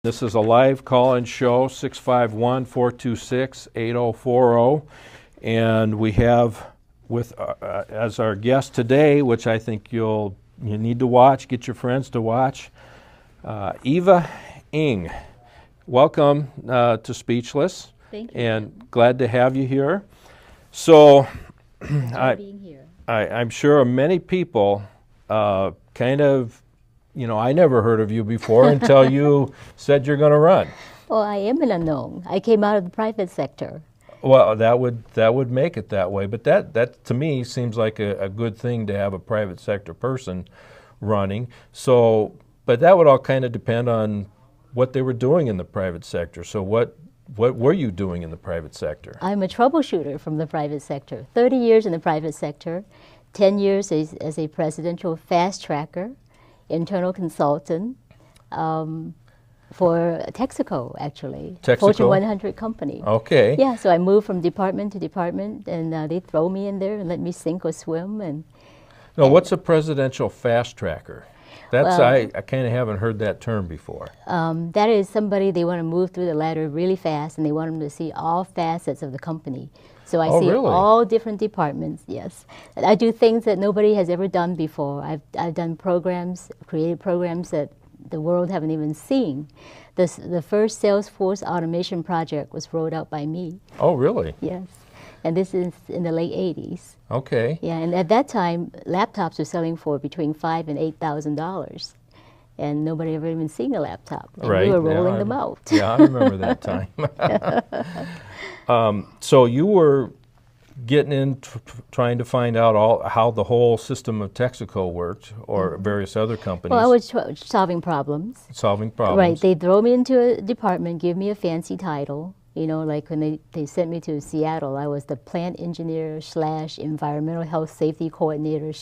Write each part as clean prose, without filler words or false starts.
This is a live call-in show, 651-426-8040. And we have with as our guest today, which I think you need to watch, get your friends to watch, Eva Ng. Welcome to Speechless. Thank you. And glad to have you here. So being here. I'm sure many people kind of, I never heard of you before until you said you're going to run. Well, I am an unknown. I came out of the private sector. Well, that would make it that way, but that to me seems like a good thing to have a private sector person running. So, but that would all kind of depend on what they were doing in the private sector. So what were you doing in the private sector? I'm a troubleshooter from the private sector. 30 years in the private sector, 10 years as a presidential fast tracker, internal consultant, for Texaco, actually. Texaco? Fortune 100 company. Okay. Yeah, so I moved from department to department, and they throw me in there and let me sink or swim. Now, what's a presidential fast tracker? That's, well, I kind of haven't heard that term before. That is somebody, they want to move through the ladder really fast, and they want them to see all facets of the company. So I see really? all different departments, yes. I do things that nobody has ever done before. I've done programs, created programs that the world haven't even seen. The first Salesforce automation project was rolled out by me. Oh, really? Yes. And this is in the late 80s. Okay. Yeah, and at that time, laptops were selling for between $5,000 and $8,000. And nobody ever even seen a laptop. And right. we were rolling them out. Yeah, I remember that time. So you were getting in, trying to find out how the whole system of Texaco worked, or various other companies. Well, I was solving problems. Solving problems. Right. They throw me into a department, give me a fancy title. Like when they sent me to Seattle, I was the plant engineer / environmental health safety coordinator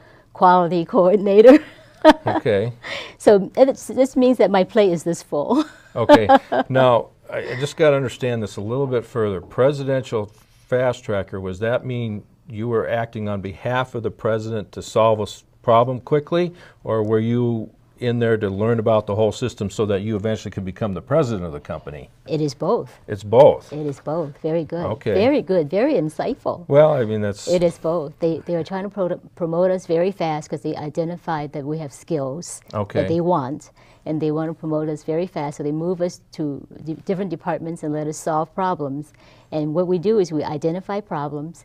/ quality coordinator. Okay. So this means that my plate is this full. Okay. Now, I just got to understand this a little bit further. Presidential fast tracker, does that mean you were acting on behalf of the president to solve a problem quickly, or were you in there to learn about the whole system so that you eventually could become the president of the company? It is both. It's both. It is both. Very good. Okay. Very good. Very insightful. Well, I mean, that's... It is both. They are trying to promote us very fast because they identified that we have skills that they want, and they want to promote us very fast. So they move us to different departments and let us solve problems. And what we do is we identify problems,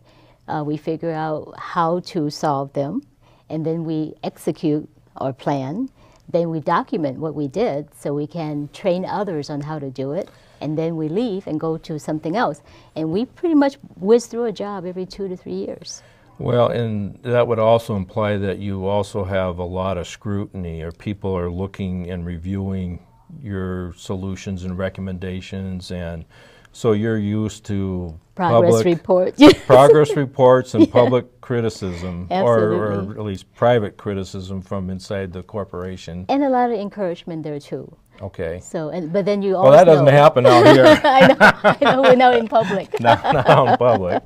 we figure out how to solve them, and then we execute our plan. Then we document what we did so we can train others on how to do it, and then we leave and go to something else. And we pretty much whiz through a job every 2 to 3 years. Well, and that would also imply that you also have a lot of scrutiny, or people are looking and reviewing your solutions and recommendations, and so you're used to progress reports. Progress reports and public criticism, Absolutely. or at least private criticism from inside the corporation. And a lot of encouragement there too. Okay. So, but then you always that doesn't happen out here. I know, we're now in public. Now in public.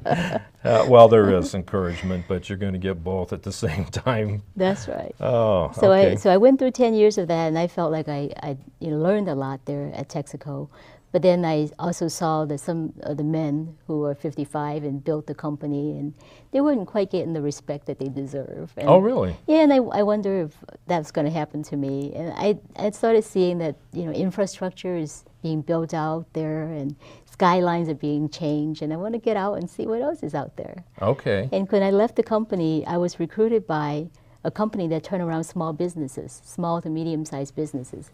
Well, there is encouragement, but you're going to get both at the same time. That's right. Oh, so okay. I went through 10 years of that, and I felt like I learned a lot there at Texaco. But then I also saw that some of the men who were 55 and built the company, and they weren't quite getting the respect that they deserve. And, oh, really? Yeah, and I wonder if that's going to happen to me. And I started seeing that infrastructure is being built out there, and skylines are being changed, and I want to get out and see what else is out there. Okay. And when I left the company, I was recruited by a company that turned around small businesses, small to medium-sized businesses.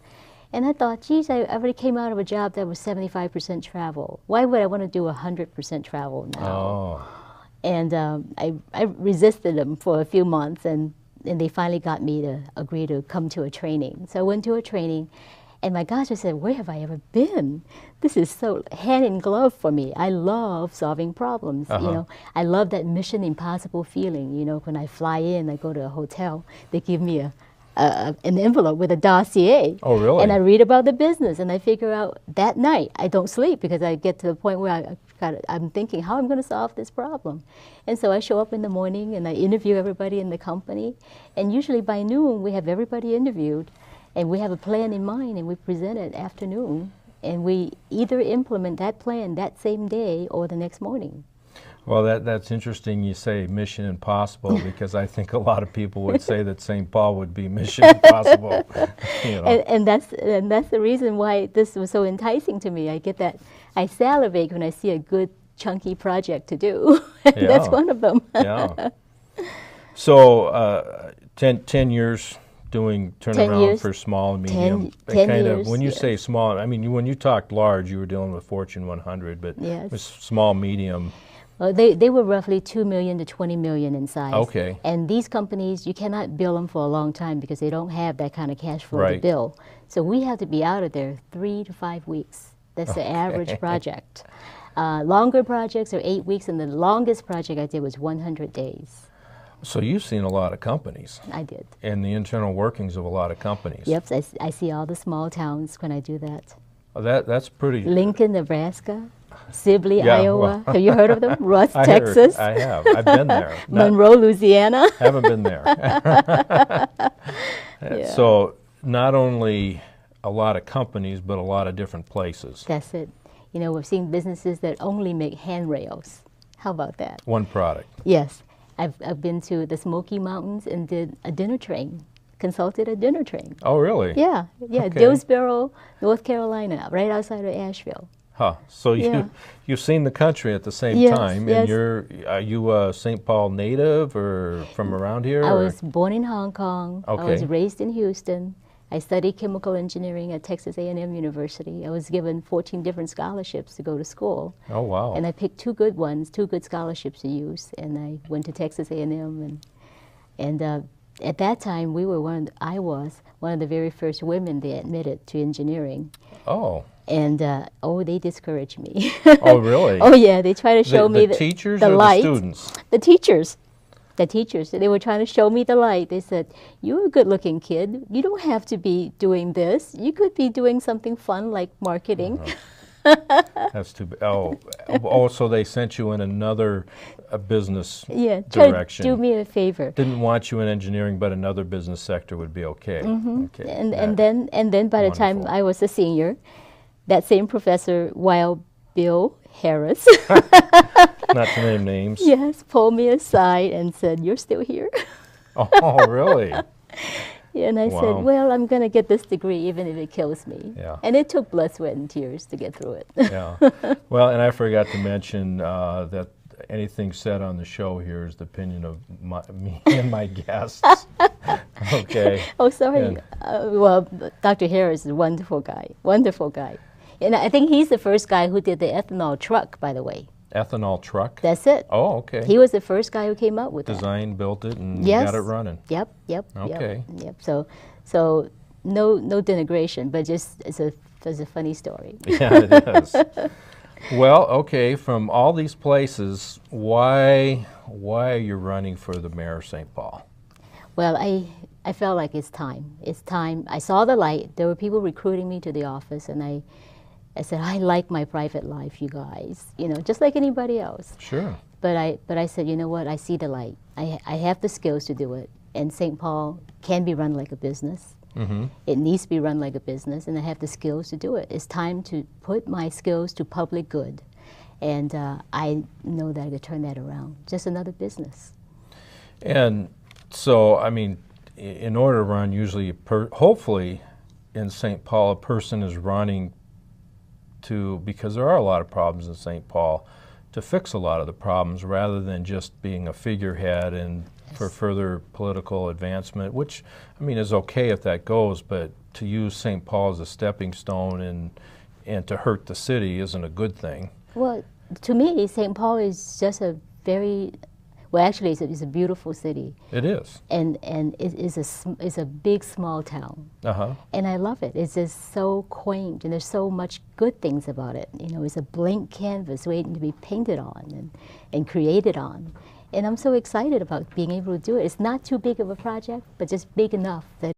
And I thought, geez, I already came out of a job that was 75% travel. Why would I want to do 100% travel now? Oh. And I resisted them for a few months, and they finally got me to agree to come to a training. So I went to a training, and my gosh, I said, where have I ever been? This is so hand in glove for me. I love solving problems. I love that Mission Impossible feeling. When I fly in, I go to a hotel, they give me an envelope with a dossier. Oh, really? And I read about the business, and I figure out that night, I don't sleep because I get to the point where I'm thinking how I'm going to solve this problem. And so I show up in the morning and I interview everybody in the company, and usually by noon we have everybody interviewed, And we have a plan in mind, and we present it afternoon, and we either implement that plan that same day or the next morning. Well, that's interesting you say Mission Impossible, because I think a lot of people would say that St. Paul would be Mission Impossible. You know. And that's the reason why this was so enticing to me. I salivate when I see a good chunky project to do. Yeah. That's one of them. Yeah. So 10 years doing turnaround for small and medium. 10 kind years, of, when you yes. say small, I mean, when you talked large, you were dealing with Fortune 100, but Yes. it was small, medium. Well, they were roughly 2 million to 20 million in size. Okay. And these companies, you cannot bill them for a long time because they don't have that kind of cash flow to Right. bill. So we have to be out of there 3 to 5 weeks. That's the average project. Longer projects are 8 weeks, and the longest project I did was 100 days. So you've seen a lot of companies. I did. And the internal workings of a lot of companies. Yep, I see all the small towns when I do that. That's pretty. Lincoln, Nebraska, Sibley, Yeah, Iowa. well, Have you heard of them? Russ, I Texas. I have. I've been there. Monroe, Louisiana. Haven't been there. Yeah. So not only a lot of companies, but a lot of different places. That's it. You know, we've seen businesses that only make handrails. How about that? One product. Yes. I've been to the Smoky Mountains and did a dinner train, consulted a dinner train. Oh, really? Yeah, Okay. Dillsboro, North Carolina, right outside of Asheville. Huh. So Yeah. you've seen the country at the same Yes, time, yes. and are you a St. Paul native or from around here? I or? was born in Hong Kong. I was Okay. raised in Houston. I studied chemical engineering at Texas A&M University. I was given 14 different scholarships to go to school. Oh, wow. And I picked 2 good ones, 2 good scholarships to use, and I went to Texas A&M. And at that time, I was one of the very first women they admitted to engineering. Oh. And they discouraged me. Oh, really? Oh yeah, they try to show me the teachers the or light. the students? The teachers. The teachers. They were trying to show me the light. They said, "You're a good-looking kid. You don't have to be doing this. You could be doing something fun like marketing." That's too bad. Oh, so they sent you in another business Yeah, try direction. to do me a favor. Didn't want you in engineering, but another business sector would be okay. Okay. And then by the time Wonderful. I was a senior, that same professor, Wild Bill Harris, Not to name names. yes, pulled me aside and said, "You're still here." Oh, really? And I Wow. said, "Well, I'm going to get this degree even if it kills me." Yeah. And it took blood, sweat, and tears to get through it. Yeah. Well, and I forgot to mention that anything said on the show here is the opinion of me and my guests. Okay. Oh, sorry. And- Well, Dr. Harris is a wonderful guy, wonderful guy. And I think he's the first guy who did the ethanol truck, by the way. Ethanol truck? That's it. Oh, okay. He was the first guy who came up with that. Designed, built it, and Yes. got it running. Yep. Okay. Yep. So no denigration, but just it's a funny story. Yeah, it is. Well, okay, from all these places, why are you running for the mayor of St. Paul? Well, I felt like it's time. It's time. I saw the light. There were people recruiting me to the office, and I said, "I like my private life, you guys. You know, just like anybody else." Sure. But I said, "You know what? I see the light. I have the skills to do it. And St. Paul can be run like a business. Mm-hmm. It needs to be run like a business, and I have the skills to do it. It's time to put my skills to public good. And I know that I could turn that around. Just another business." And so, I mean, in order to run, usually, hopefully, in St. Paul, a person is running because there are a lot of problems in St. Paul, to fix a lot of the problems rather than just being a figurehead and for further political advancement, which, I mean, is okay if that goes, but to use St. Paul as a stepping stone and to hurt the city isn't a good thing. Well, to me, St. Paul is just a very, well, actually, it's a beautiful city. It is. And it is a big, small town. Uh-huh. And I love it. It's just so quaint, and there's so much good things about it. You know, it's a blank canvas waiting to be painted on and created on. And I'm so excited about being able to do it. It's not too big of a project, but just big enough that